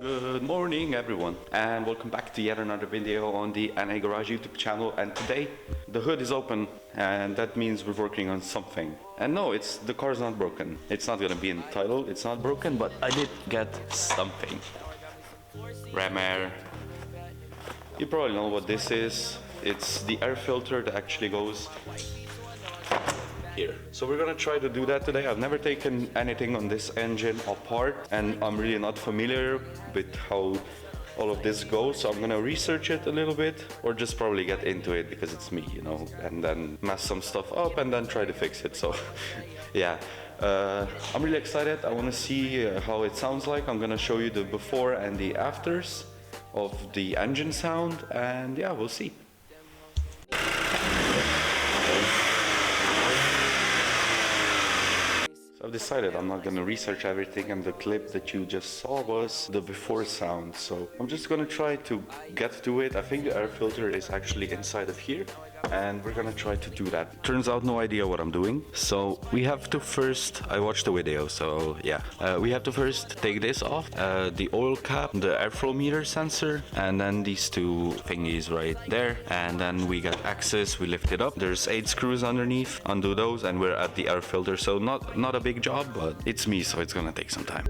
Good morning everyone, and welcome back to yet another video on the NA Garage YouTube channel. And today the hood is open, and that means we're working on something. And no, the car's not broken. It's not gonna be in the title, it's not broken, but I did get something. RAMAIR. You probably know what this is. It's the air filter that actually goes here. So we're gonna try to do that today. I've never taken anything on this engine apart, and I'm really not familiar with how all of this goes, so I'm gonna research it a little bit, or just probably get into it because it's me, you know, and then mess some stuff up and then try to fix it. So yeah, I'm really excited. I want to see how it sounds like. I'm gonna show you the before and the afters of the engine sound, and yeah, we'll see. I've decided I'm not going to research everything, and the clip that you just saw was the before sound, so I'm just going to try to get to it. I think the air filter is actually inside of here, and we're going to try to do that. Turns out no idea what I'm doing, so we have to first, I watched the video, so yeah, we have to first take this off, the oil cap, the airflow meter sensor, and then these two thingies right there, and then we get access, we lift it up, there's 8 screws underneath, undo those, and we're at the air filter. So not a big job, but it's me, so it's gonna take some time.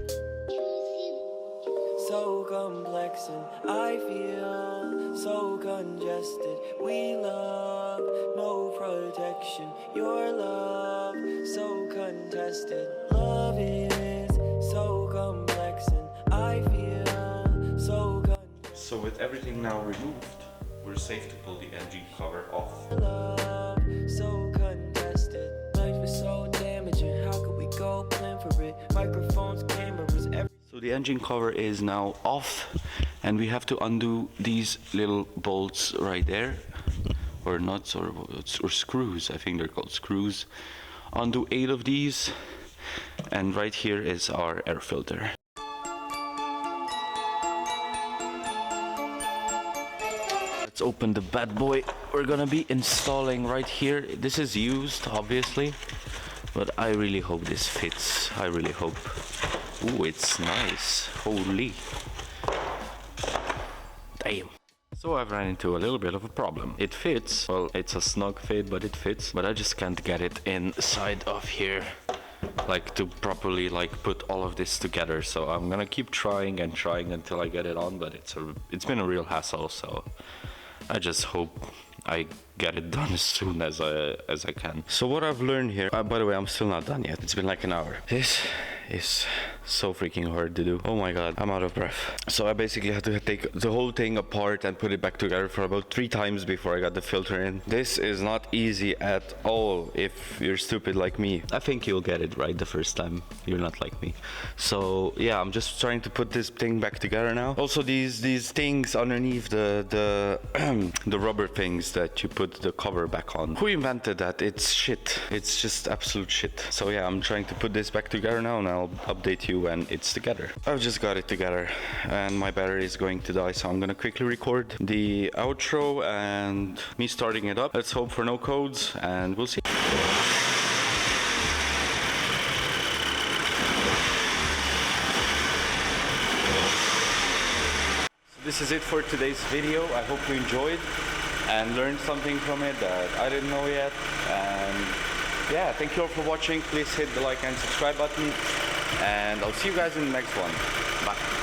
So complex and I feel so congested. We love no protection. Your love so contested. Love is so complex and I feel so congested. So with everything now removed, we're safe to pull the engine cover off. Love so contested. Life is so damaging. How could we go plan for it? Microphones, cameras, everything. So the engine cover is now off, and we have to undo these little bolts right there, or nuts, or screws. I think they're called screws. Undo 8 of these, and right here is our air filter. Let's open the bad boy. We're gonna be installing right here. This is used, obviously, but I really hope this fits. I really hope. Ooh, it's nice. Holy. Damn. So I've ran into a little bit of a problem. It fits. Well, it's a snug fit, but it fits. But I just can't get it inside of here, like to properly like put all of this together. So I'm gonna keep trying and trying until I get it on. But it's been a real hassle. So I just hope I get it done as soon as I can. So what I've learned here, by the way, I'm still not done yet. It's been like an hour. This is so freaking hard to do. Oh my god, I'm out of breath. So I basically had to take the whole thing apart and put it back together for about 3 times before I got the filter in. This is not easy at all if you're stupid like me. I think you'll get it right the first time. You're not like me. So yeah, I'm just trying to put this thing back together now. Also these things underneath the the rubber things that you put the cover back on. Who invented that? It's shit. It's just absolute shit. So yeah, I'm trying to put this back together now, and I'll update you when it's together. I've just got it together, and my battery is going to die, so I'm gonna quickly record the outro and me starting it up. Let's hope for no codes, and we'll see. This is it for today's video. I hope you enjoyed and learned something from it that I didn't know yet. And yeah, thank you all for watching. Please hit the like and subscribe button, and I'll see you guys in the next one. Bye.